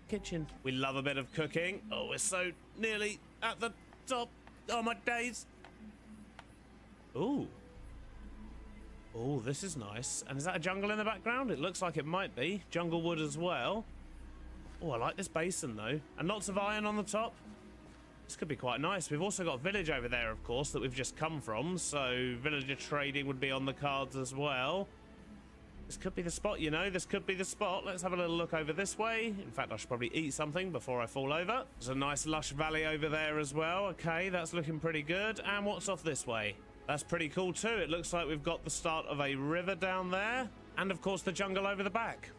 kitchen. We love a bit of cooking. Oh, we're so nearly at the top. Oh, my days. Ooh. Oh, this is nice. And is that a jungle in the background? It looks like it might be. Jungle wood as well. Oh, I like this basin, though. And lots of iron on the top. This could be quite nice. We've also got a village over there, of course, that we've just come from. So villager trading would be on the cards as well. This could be the spot, you know. This could be the spot. Let's have a little look over this way. In fact, I should probably eat something before I fall over. There's a nice lush valley over there as well. Okay, that's looking pretty good. And what's off this way? That's pretty cool too. It looks like we've got the start of a river down there. And of course the jungle over the back.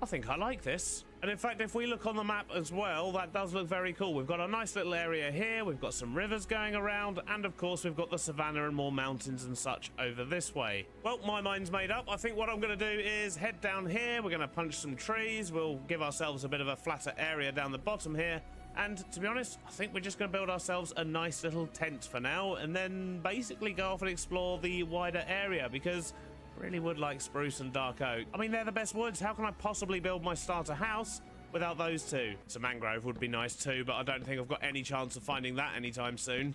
I think I like this. And in fact, if we look on the map as well, that does look very cool. We've got a nice little area here. We've got some rivers going around. And of course, we've got the savannah and more mountains and such over this way. Well, my mind's made up. I think what I'm going to do is head down here. We're going to punch some trees. We'll give ourselves a bit of a flatter area down the bottom here. And to be honest, I think we're just going to build ourselves a nice little tent for now. And then basically go off and explore the wider area because really would like spruce and dark oak. I mean, they're the best woods. How can I possibly build my starter house without those two? Some mangrove would be nice too, but I don't think I've got any chance of finding that anytime soon.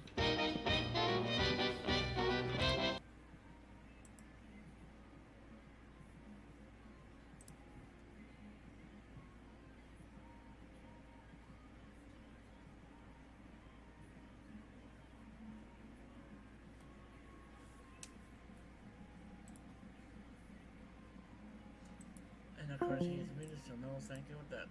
And of course he's minister, no thank you with that.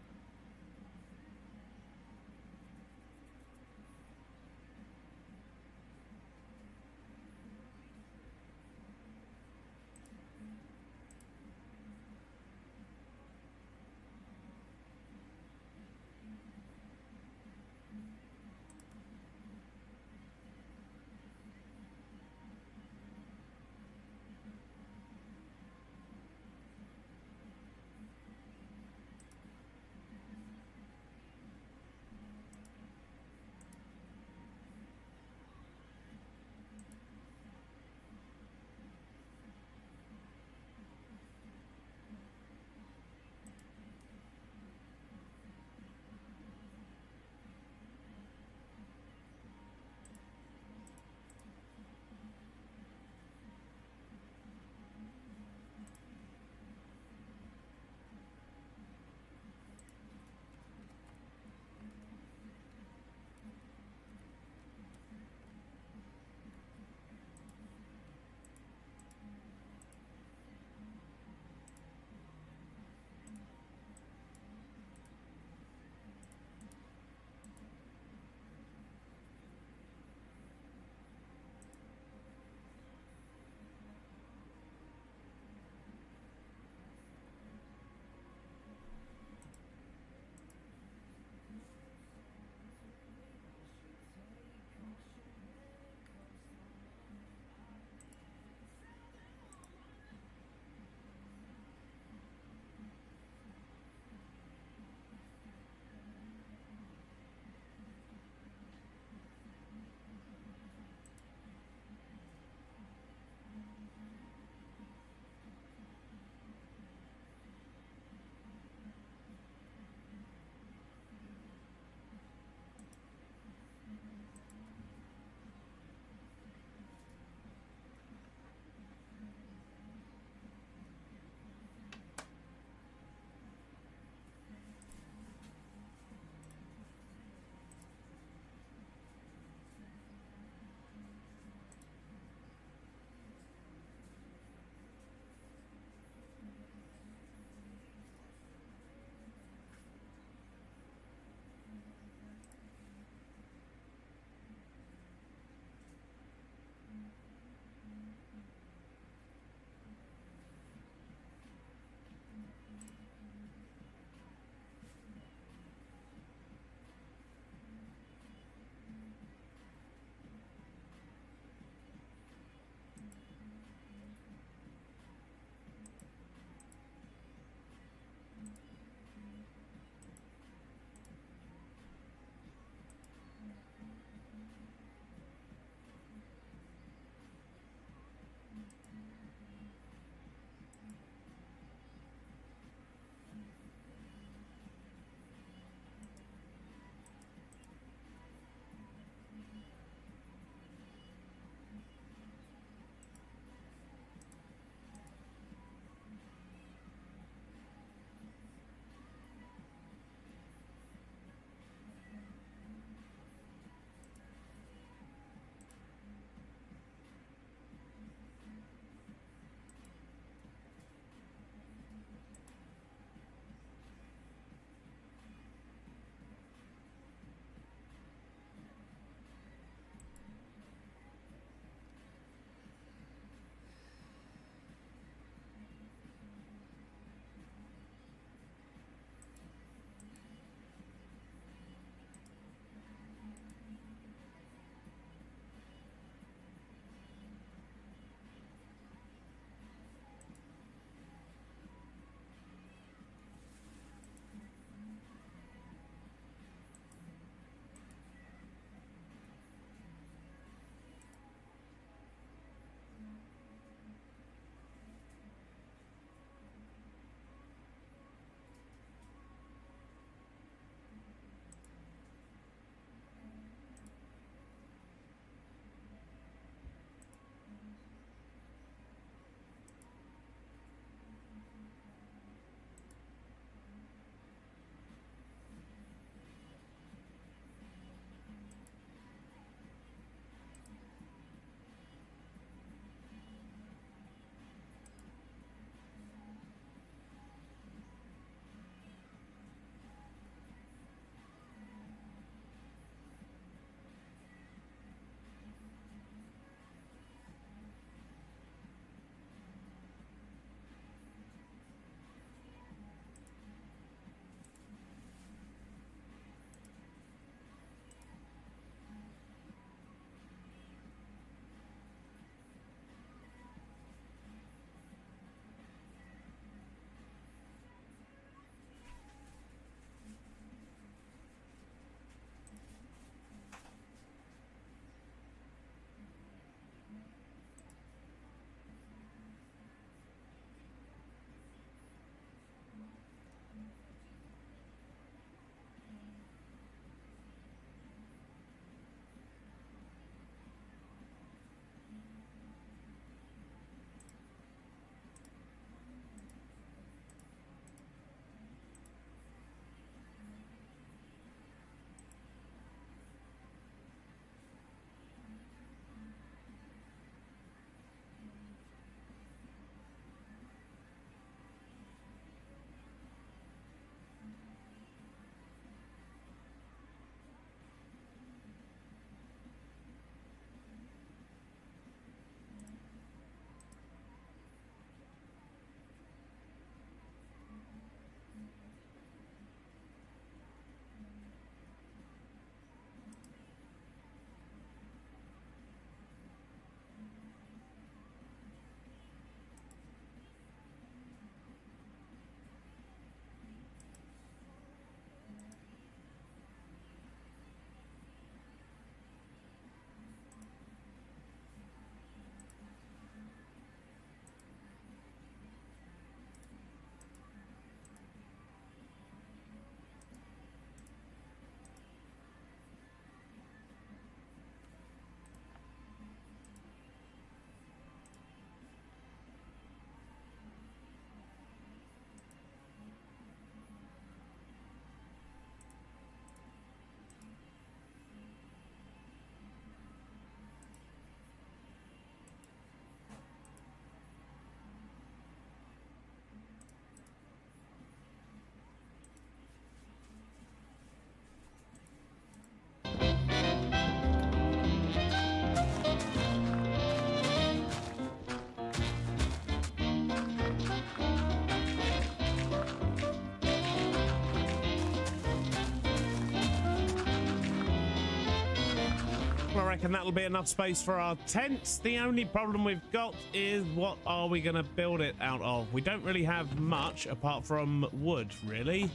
Well, I reckon that'll be enough space for our tents. The only problem we've got is what are we going to build it out of? We don't really have much apart from wood, really.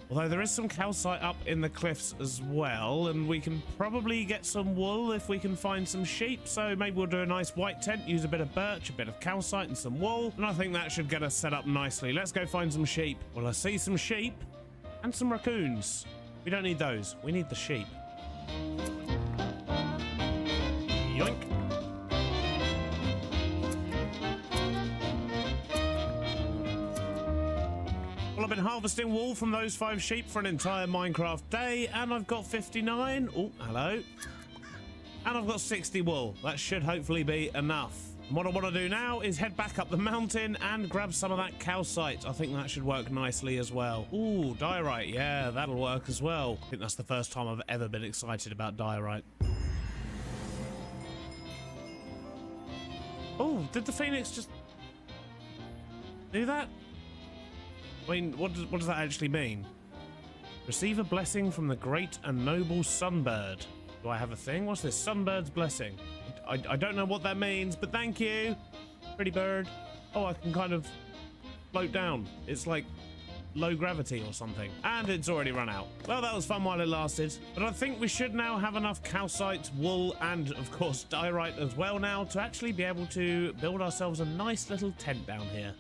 Although there is some calcite up in the cliffs as well, and we can probably get some wool if we can find some sheep. So maybe we'll do a nice white tent, use a bit of birch, a bit of calcite and some wool, and I think that should get us set up nicely. Let's go find some sheep. Well, I see some sheep and some raccoons. We don't need those. We need the sheep. Yoink. Well, I've been harvesting wool from those 5 sheep for an entire Minecraft day, and I've got 59. Oh, hello. And I've got 60 wool. That should hopefully be enough. And what I want to do now is head back up the mountain and grab some of that calcite. I think that should work nicely as well. Ooh, diorite. Yeah, that'll work as well. I think that's the first time I've ever been excited about diorite. Oh, did the phoenix just do that? I mean, what does that actually mean? Receive a blessing from the great and noble sunbird. Do I have a thing? What's this? Sunbird's blessing. I don't know what that means, but thank you, pretty bird. Oh, I can kind of float down. It's like low gravity or something. And it's already run out. Well, that was fun while it lasted. But I think we should now have enough calcite, wool, and of course diorite as well now to actually be able to build ourselves a nice little tent down here.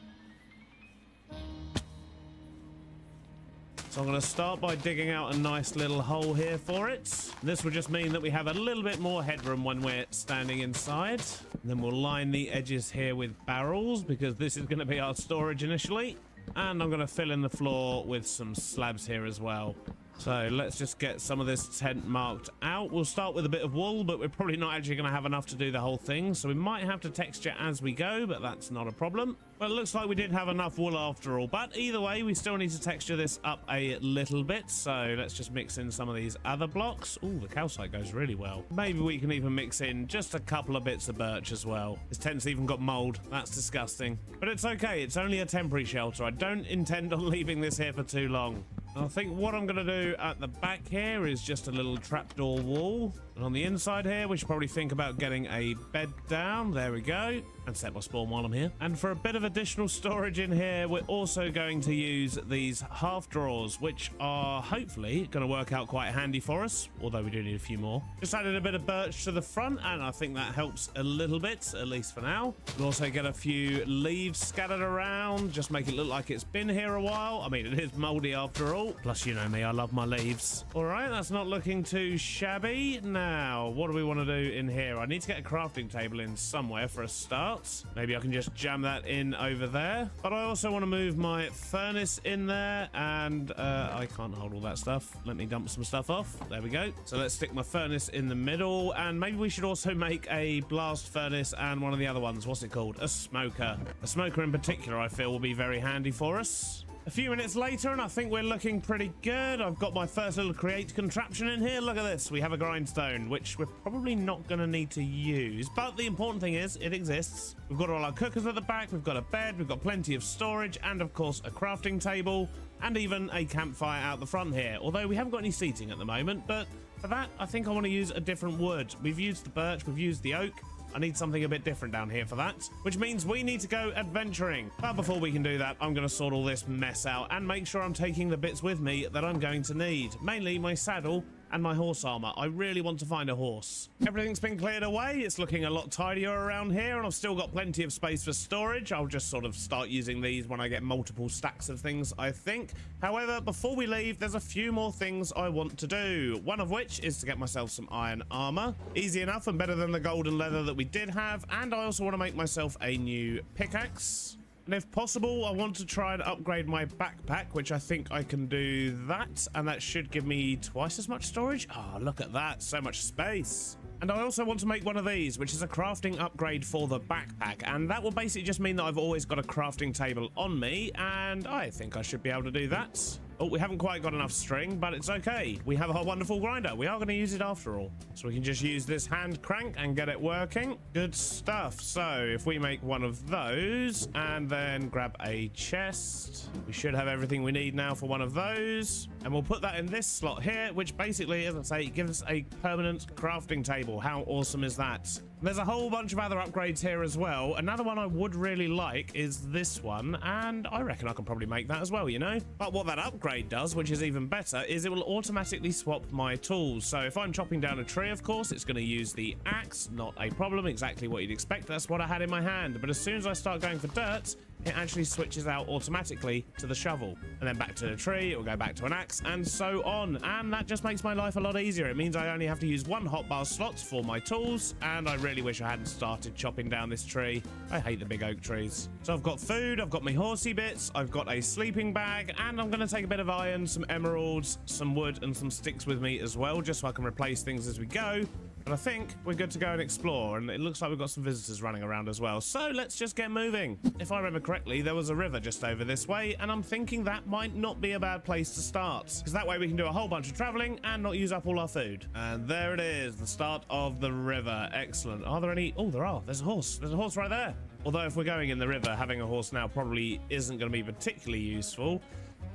So I'm going to start by digging out a nice little hole here for it. This will just mean that we have a little bit more headroom when we're standing inside. And then we'll line the edges here with barrels because this is going to be our storage initially. And I'm going to fill in the floor with some slabs here as well. So let's just get some of this tent marked out. We'll start with a bit of wool, but we're probably not actually going to have enough to do the whole thing. So we might have to texture as we go, but that's not a problem. Well, it looks like we did have enough wool after all. But either way, we still need to texture this up a little bit. So let's just mix in some of these other blocks. Ooh, the calcite goes really well. Maybe we can even mix in just a couple of bits of birch as well. This tent's even got mold. That's disgusting. But it's okay. It's only a temporary shelter. I don't intend on leaving this here for too long. I think what I'm going to do at the back here is just a little trapdoor wall. And on the inside here, we should probably think about getting a bed down. There we go. And set my spawn while I'm here. And for a bit of additional storage in here, we're also going to use these half drawers, which are hopefully going to work out quite handy for us. Although we do need a few more. Just added a bit of birch to the front, and I think that helps a little bit, at least for now. We'll also get a few leaves scattered around, just make it look like it's been here a while. I mean, it is moldy after all. Plus, you know me, I love my leaves. All right, that's not looking too shabby. Now, what do we want to do in here? I need to get a crafting table in somewhere for a start. Maybe I can just jam that in over there. But I also want to move my furnace in there, and I can't hold all that stuff. Let me dump some stuff off. There we go. So let's stick my furnace in the middle, and maybe we should also make a blast furnace and one of the other ones. What's it called? A smoker. A smoker in particular, I feel, will be very handy for us. A few minutes later, and I think we're looking pretty good. I've got my first little create contraption in here. Look at this. We have a grindstone, which we're probably not going to need to use. But the important thing is it exists. We've got all our cookers at the back. We've got a bed. We've got plenty of storage. And, of course, a crafting table. And even a campfire out the front here. Although we haven't got any seating at the moment. But for that, I think I want to use a different wood. We've used the birch. We've used the oak. I need something a bit different down here for that, which means we need to go adventuring. But before we can do that, I'm going to sort all this mess out and make sure I'm taking the bits with me that I'm going to need. Mainly my saddle and my horse armor. I really want to find a horse. Everything's been cleared away. It's looking a lot tidier around here, and I've still got plenty of space for storage. I'll just sort of start using these when I get multiple stacks of things, I think. However, before we leave, there's a few more things I want to do. One of which is to get myself some iron armor. Easy enough and better than the golden leather that we did have. And I also want to make myself a new pickaxe. And if possible, I want to try and upgrade my backpack, which I think I can do that. And that should give me twice as much storage. Oh, look at that. So much space. And I also want to make one of these, which is a crafting upgrade for the backpack. And that will basically just mean that I've always got a crafting table on me. And I think I should be able to do that. Oh, we haven't quite got enough string, but it's okay. We have our wonderful grinder. We are going to use it after all. So we can just use this hand crank and get it working. Good stuff. So if we make one of those and then grab a chest, we should have everything we need now for one of those. And we'll put that in this slot here, which basically, as I say, gives us a permanent crafting table. How awesome is that? There's a whole bunch of other upgrades here as well. Another one I would really like is this one, and I reckon I can probably make that as well, you know? But what that upgrade does, which is even better, is it will automatically swap my tools. So if I'm chopping down a tree, of course, it's going to use the axe. Not a problem, exactly what you'd expect. That's what I had in my hand. But as soon as I start going for dirt, it actually switches out automatically to the shovel, and then back to the tree. It will go back to an axe, and so on. And that just makes my life a lot easier. It means I only have to use one hotbar slot for my tools, and I really wish I hadn't started chopping down this tree. I hate the big oak trees. So I've got food, I've got my horsey bits, I've got a sleeping bag, and I'm going to take a bit of iron, some emeralds, some wood, and some sticks with me as well, just so I can replace things as we go. But I think we're good to go and explore, and it looks like we've got some visitors running around as well. So let's just get moving. If I remember correctly, there was a river just over this way, and I'm thinking that might not be a bad place to start, because that way we can do a whole bunch of traveling and not use up all our food. And there it is, the start of the river. Excellent. Are there any? Oh, there are. There's a horse. There's a horse right there. Although if we're going in the river, having a horse now probably isn't going to be particularly useful.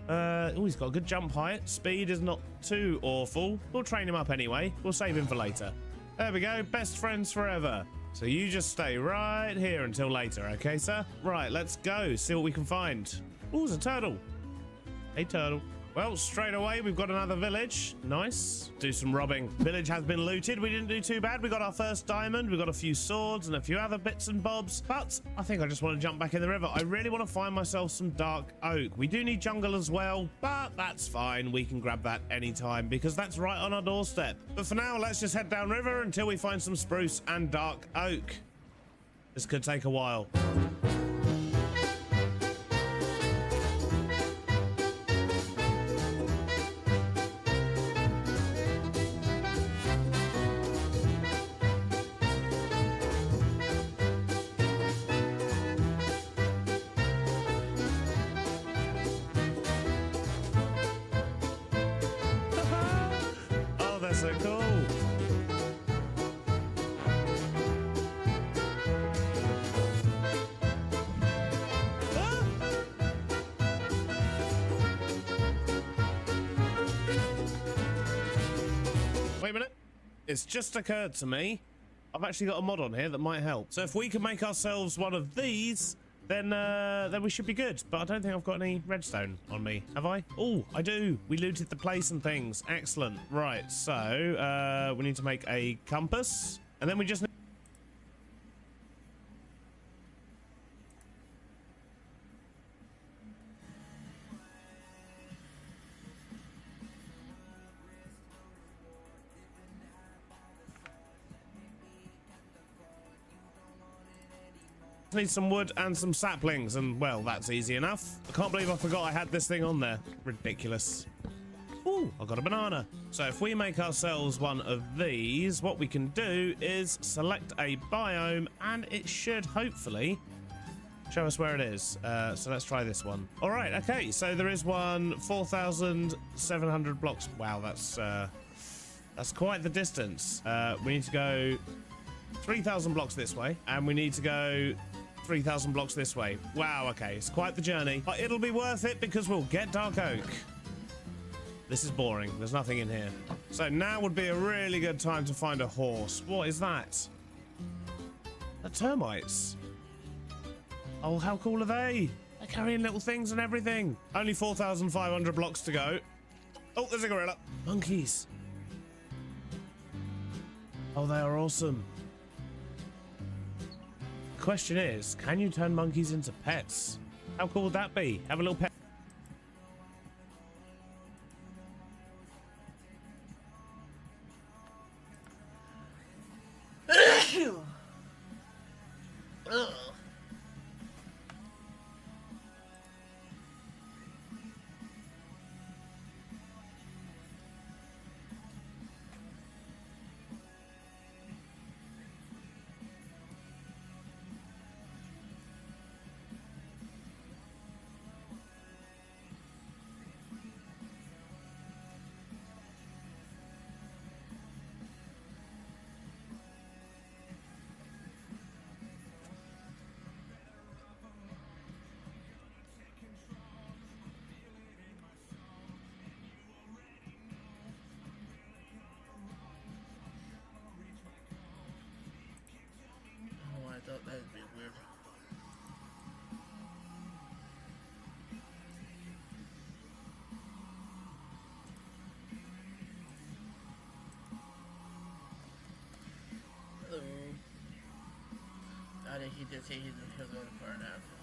Oh, he's got a good jump height. Speed is not too awful. We'll train him up anyway. We'll save him for later. There we go, best friends forever. So you just stay right here until later, okay, sir? Right, let's go, see what we can find. Oh, there's a turtle. Hey, turtle. Well, straight away, we've got another village. Nice. Do some robbing. Village has been looted. We didn't do too bad. We got our first diamond. We got a few swords and a few other bits and bobs. But I think I just want to jump back in the river. I really want to find myself some dark oak. We do need jungle as well, but that's fine. We can grab that anytime because that's right on our doorstep. But for now, let's just head downriver until we find some spruce and dark oak. This could take a while. So cool. Wait a minute. It's just occurred to me. I've actually got a mod on here that might help. So if we can make ourselves one of these, then we should be good. But I don't think I've got any redstone on me, have I? Oh, I do. We looted the place and things. Excellent. Right, so we need to make a compass, and then we just need some wood and some saplings, and well, that's easy enough. I can't believe I forgot I had this thing on there. Ridiculous. Ooh, I got a banana. So if we make ourselves one of these, what we can do is select a biome, and it should hopefully show us where it is. So let's try this one. All right, okay, so there is one 4,700 blocks. Wow, that's quite the distance. We need to go 3,000 blocks this way, and we need to go 3,000 blocks this way. Wow, okay, it's quite the journey, but it'll be worth it because we'll get dark oak. This is boring. There's nothing in here. So now would be a really good time to find a horse. What is that? They're termites. Oh, how cool are they? They're carrying little things and everything. Only 4,500 blocks to go. Oh, there's a gorilla. Monkeys. Oh, they are awesome. Question is, can you turn monkeys into pets? How cool would that be? Have a little pet. he did say he's been killed on far enough.